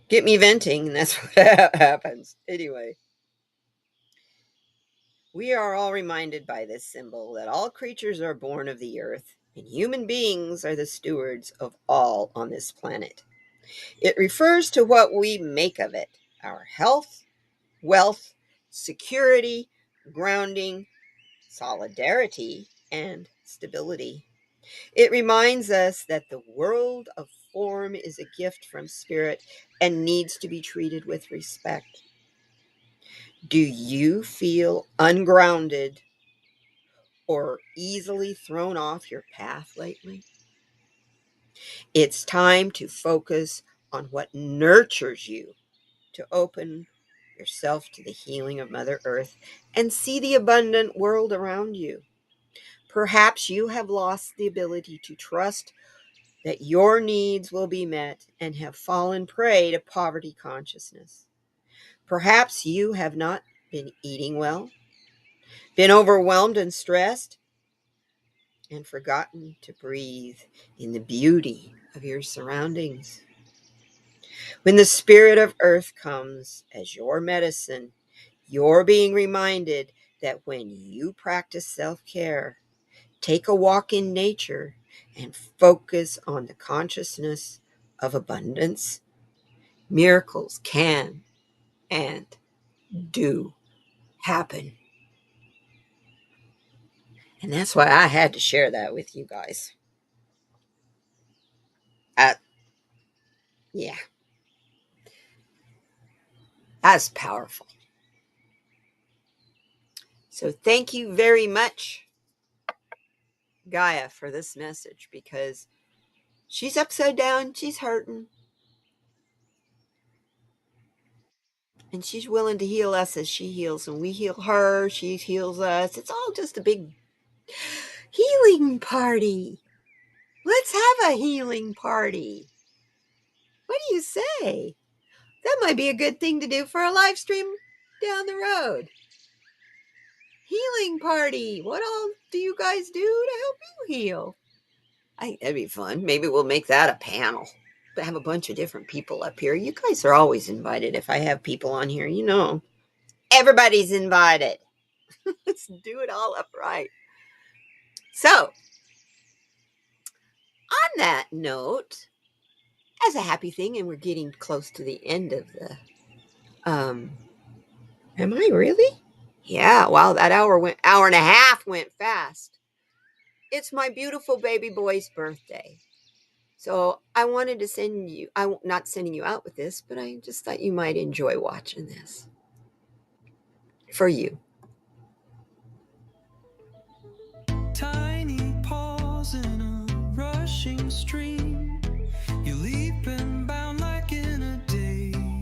Get me venting, and that's what happens. Anyway. We are all reminded by this symbol that all creatures are born of the earth, and human beings are the stewards of all on this planet. It refers to what we make of it, our health, wealth, security, grounding, solidarity, and stability. It reminds us that the world of form is a gift from spirit and needs to be treated with respect. Do you feel ungrounded or easily thrown off your path lately? It's time to focus on what nurtures you, to open yourself to the healing of Mother Earth and see the abundant world around you. Perhaps you have lost the ability to trust that your needs will be met and have fallen prey to poverty consciousness. Perhaps you have not been eating well, been overwhelmed and stressed, and forgotten to breathe in the beauty of your surroundings. When the spirit of earth comes as your medicine, you're being reminded that when you practice self-care, take a walk in nature, and focus on the consciousness of abundance, miracles can and do happen. And that's why I had to share that with you guys. Yeah, that's powerful. So thank you very much, Gaia, for this message, because she's upside down, she's hurting, and she's willing to heal us as she heals, and we heal her, she heals us. It's all just a big healing party. Let's have a healing party. What do you say? That might be a good thing to do for a live stream down the road. Healing party. What all do you guys do to help you heal? I think that'd be fun. Maybe we'll make that a panel. But have a bunch of different people up here. You guys are always invited. If I have people on here, you know, everybody's invited. Let's do it all up right. So, on that note, as a happy thing, and we're getting close to the end of the am I really? Yeah, wow, that hour and a half went fast. It's my beautiful baby boy's birthday. So I wanted to send you, I'm not sending you out with this, but I just thought you might enjoy watching this for you. Tiny paws in a rushing stream, you leap and bound like in a daze.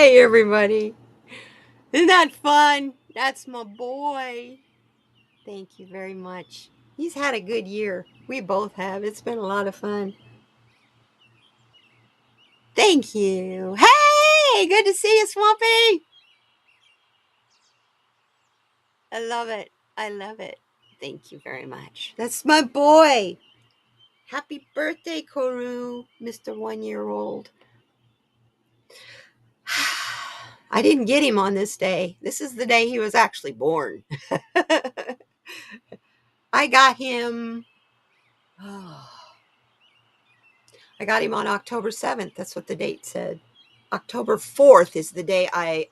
Hey, everybody. Isn't that fun? That's my boy. Thank you very much. He's had a good year. We both have. It's been a lot of fun. Thank you. Hey, good to see you, Swampy. I love it. I love it. Thank you very much. That's my boy. Happy birthday, Koru, Mr. 1 year old. I didn't get him on this day. This is the day he was actually born. I got him. Oh, I got him on October 7th. That's what the date said. October 4th is the day I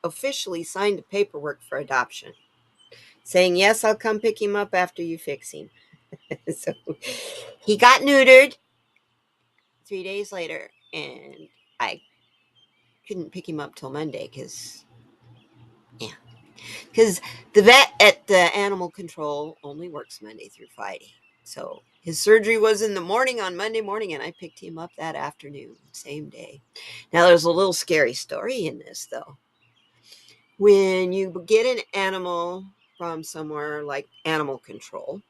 officially signed the paperwork for adoption, saying, yes, I'll come pick him up after you fix him. So he got neutered 3 days later, and I couldn't pick him up till Monday because the vet at the animal control only works Monday through Friday. So his surgery was in the morning on Monday morning, and I picked him up that afternoon, same day. Now, there's a little scary story in this, though. When you get an animal from somewhere like animal control,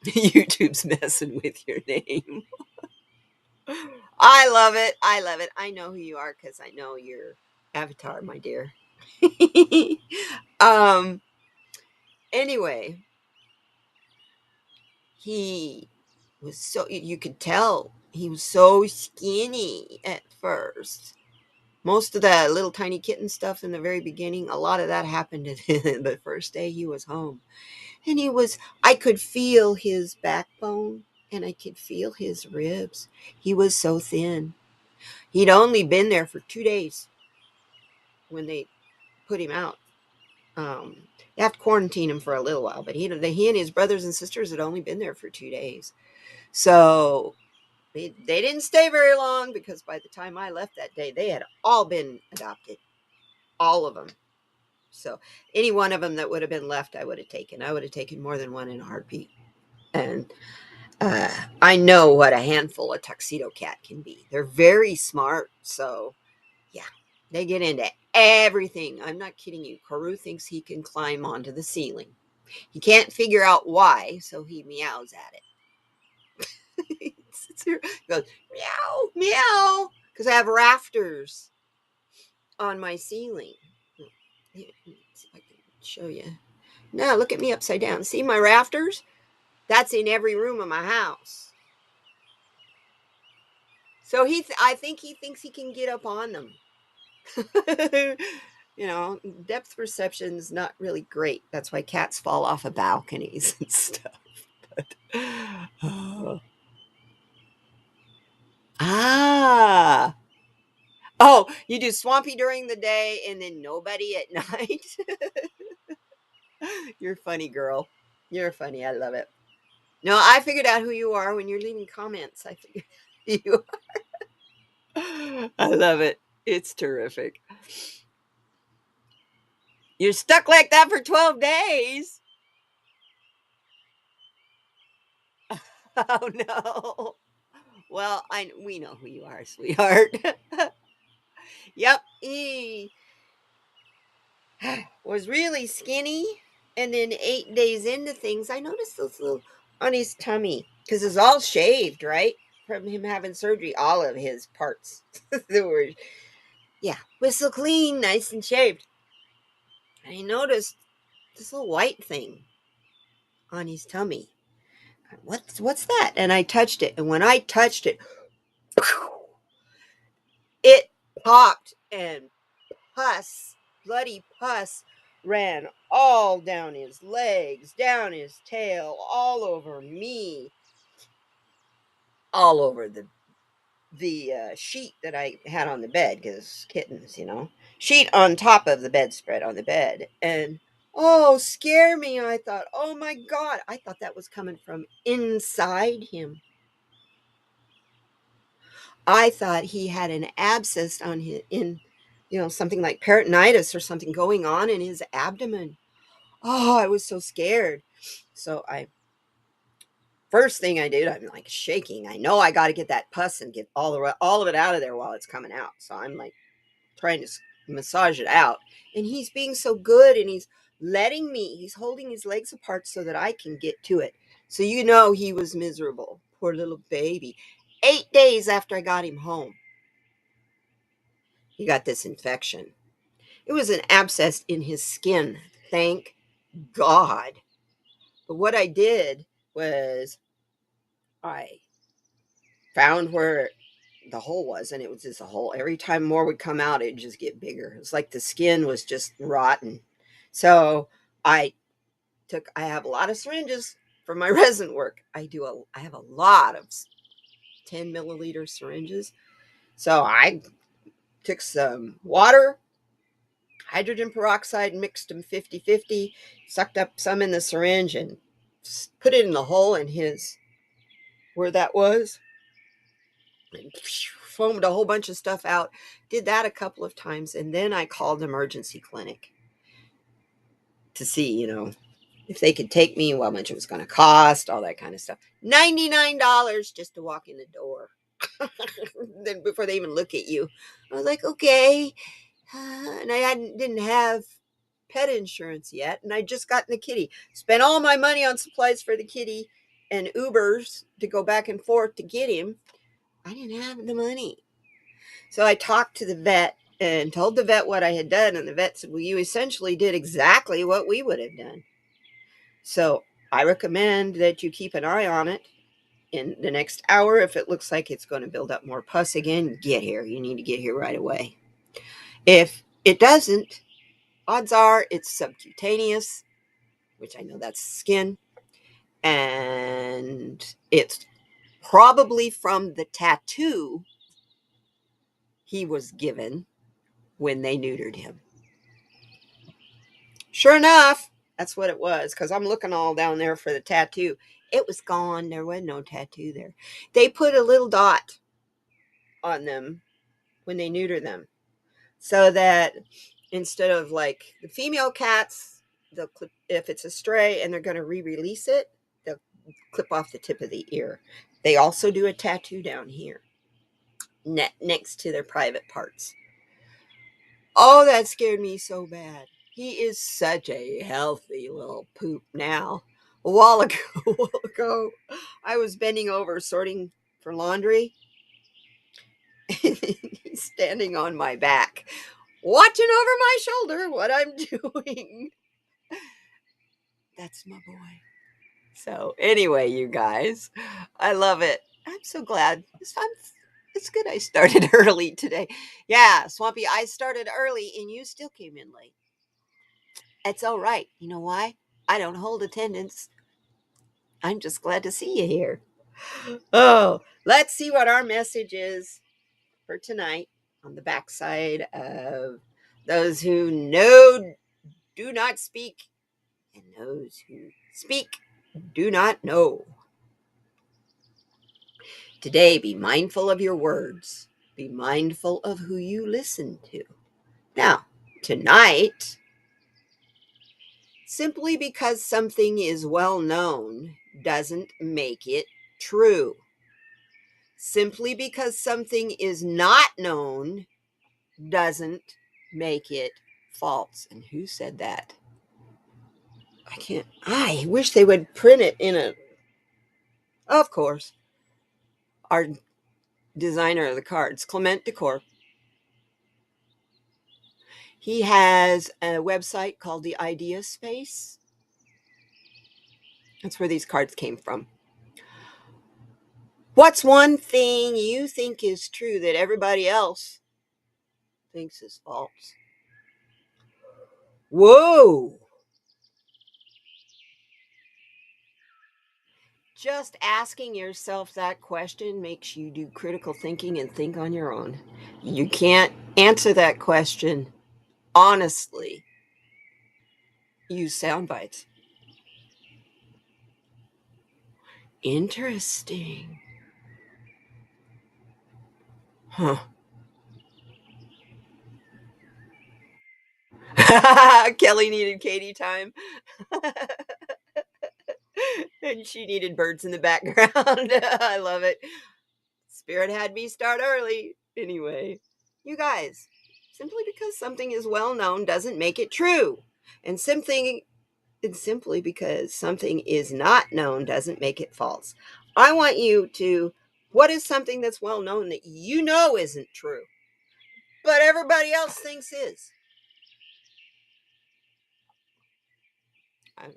YouTube's messing with your name. I love it. I love it. I know who you are because I know your avatar, my dear. um. Anyway, he was so, you could tell he was so skinny at first. Most of that little tiny kitten stuff in the very beginning, a lot of that happened the first day he was home. And I could feel his backbone and I could feel his ribs. He was so thin. He'd only been there for 2 days when they put him out. You have to quarantine him for a little while, but he and his brothers and sisters had only been there for 2 days. So they didn't stay very long because by the time I left that day, they had all been adopted. All of them. So any one of them that would have been left, I would have taken. I would have taken more than one in a heartbeat. And I know what a handful a tuxedo cat can be. They're very smart. So, yeah, they get into everything. I'm not kidding you. Koru thinks he can climb onto the ceiling. He can't figure out why, so he meows at it. He goes, meow, meow, because I have rafters on my ceiling. Let's see if I can show you. Now, look at me upside down. See my rafters? That's in every room of my house. So I think he thinks he can get up on them. Depth perception's not really great. That's why cats fall off of balconies and stuff. But, ah. Oh, you do Swampy during the day and then nobody at night? You're funny, girl. You're funny. I love it. No, I figured out who you are when you're leaving comments. I figured you. I love it. It's terrific. You're stuck like that for 12 days. Oh, no. Well, we know who you are, sweetheart. Yep. He was really skinny. And then 8 days into things, I noticed those little on his tummy because it's all shaved, right? From him having surgery, all of his parts. They were, yeah, whistle clean, nice and shaved. And I noticed this little white thing on his tummy. What's that? And I touched it. And when I touched it, it popped and bloody pus ran all down his legs, down his tail, all over me, all over the sheet that I had on the bed because kittens, sheet on top of the bedspread on the bed. And oh, scare me. I thought, oh my God, I thought that was coming from inside him. I thought he had an abscess on something like peritonitis or something going on in his abdomen. Oh, I was so scared. So I First thing I did, I'm like shaking. I know I got to get that pus and get all of it out of there while it's coming out. So I'm like trying to massage it out. And he's being so good, and he's letting me, he's holding his legs apart so that I can get to it. So you know he was miserable. Poor little baby. 8 days after I got him home, he got this infection. It was an abscess in his skin. Thank God. But what I did was I found where the hole was, and it was just a hole. Every time more would come out, it'd just get bigger. It's like the skin was just rotten. So I I have a lot of syringes for my resin work. I have a lot of 10 milliliter syringes. So I took some water, hydrogen peroxide, mixed them 50-50, sucked up some in the syringe, and put it in the hole in his, where that was, and foamed a whole bunch of stuff out. Did that a couple of times, and then I called emergency clinic to see, if they could take me, how much it was going to cost, all that kind of stuff. $99 just to walk in the door. Then before they even look at you, I was like, okay. And didn't have pet insurance yet, and I just gotten the kitty. Spent all my money on supplies for the kitty and Ubers to go back and forth to get him. I didn't have the money. So I talked to the vet and told the vet what I had done, and the vet said, well, you essentially did exactly what we would have done. So I recommend that you keep an eye on it in the next hour. If it looks like it's going to build up more pus again, get here. You need to get here right away. If it doesn't, odds are it's subcutaneous, which I know that's skin, and it's probably from the tattoo he was given when they neutered him. Sure enough, that's what it was, because I'm looking all down there for the tattoo. It was gone. There was no tattoo there. They put a little dot on them when they neuter them, so that instead of like the female cats, they'll clip, if it's a stray and they're going to re-release it, they'll clip off the tip of the ear. They also do a tattoo down here next to their private parts. Oh, that scared me so bad. He is such a healthy little poop now. A while ago, I was bending over sorting for laundry. He's standing on my back, watching over my shoulder what I'm doing. That's my boy. So anyway, you guys, I love it. I'm so glad. It's good I started early today. Yeah, Swampy, I started early and you still came in late. It's all right. You know why? I don't hold attendance. I'm just glad to see you here. Oh, let's see what our message is for tonight on the backside of those who know do not speak and those who speak do not know. Today, be mindful of your words. Be mindful of who you listen to. Now, tonight, simply because something is well known doesn't make it true. Simply because something is not known doesn't make it false. And who said that? I wish they would print it in a, of course, our designer of the cards, Clement Decor. He has a website called the Idea Space. That's where these cards came from. What's one thing you think is true that everybody else thinks is false? Whoa! Just asking yourself that question makes you do critical thinking and think on your own. You can't answer that question honestly. Use sound bites. Interesting. Huh. Kelly needed Katie time. And she needed birds in the background. I love it. Spirit had me start early. Anyway, you guys, simply because something is well known doesn't make it true. And simply because something is not known doesn't make it false. I want you to, what is something that's well known that you know isn't true, but everybody else thinks is? I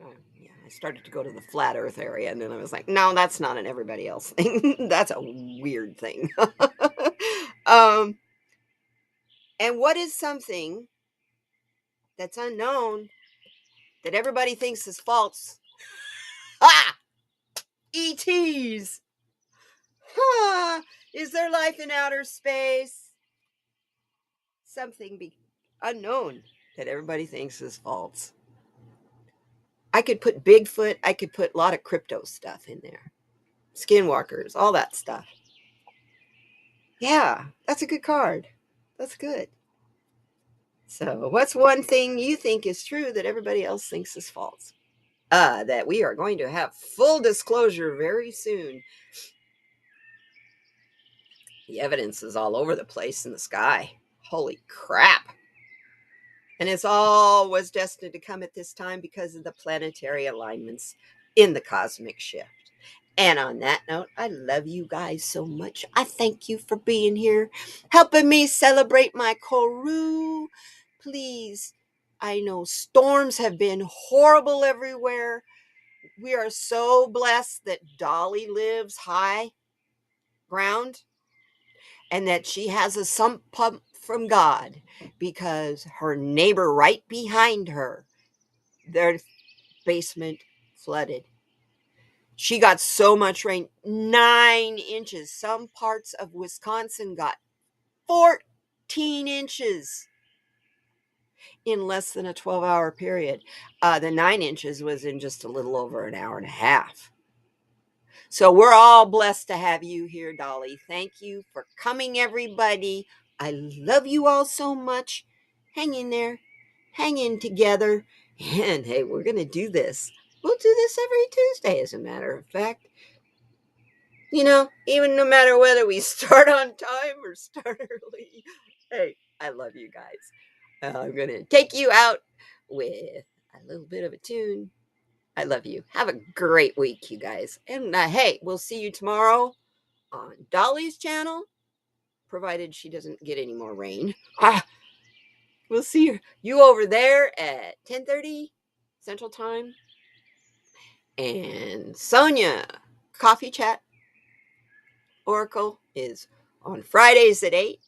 started to go to the flat earth area, and then I was like, no, that's not an everybody else thing. That's a weird thing. um, and what is something that's unknown that everybody thinks is false? Ah! ETs! Huh. Is there life in outer space? Something unknown that everybody thinks is false. I could put Bigfoot, I could put a lot of crypto stuff in there. Skinwalkers, all that stuff. Yeah, that's a good card. That's good. So, what's one thing you think is true that everybody else thinks is false? That we are going to have full disclosure very soon. The evidence is all over the place in the sky. Holy crap. And it's all was destined to come at this time because of the planetary alignments in the cosmic shift. And on that note, I love you guys so much. I thank you for being here, helping me celebrate my Koru. Please, I know storms have been horrible everywhere. We are so blessed that Dolly lives high ground and that she has a sump pump from God because her neighbor right behind her, their basement flooded. She got so much rain, 9 inches. Some parts of Wisconsin got 14 inches in less than a 12-hour period. The 9 inches was in just a little over an hour and a half. So we're all blessed to have you here, Dolly. Thank you for coming, everybody. I love you all so much. Hang in there, hang in together. And hey, we're going to do this. We'll do this every Tuesday, as a matter of fact. You know, even no matter whether we start on time or start early. Hey, I love you guys. I'm going to take you out with a little bit of a tune. I love you. Have a great week, you guys. And hey, we'll see you tomorrow on Dolly's channel, provided she doesn't get any more rain. We'll see you over there at 10:30 Central Time. And Sonia, Coffee Chat Oracle is on Fridays at 8.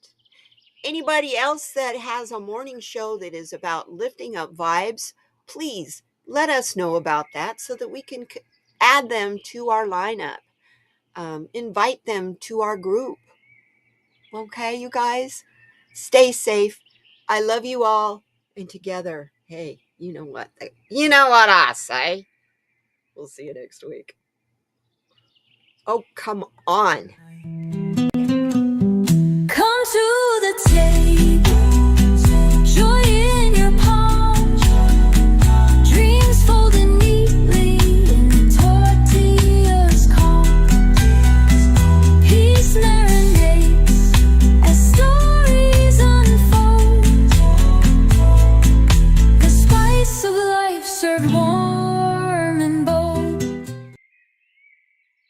Anybody else that has a morning show that is about lifting up vibes, please let us know about that so that we can add them to our lineup. Invite them to our group. Okay, you guys? Stay safe. I love you all. And together, hey, you know what? You know what I say. We'll see you next week. Oh, come on.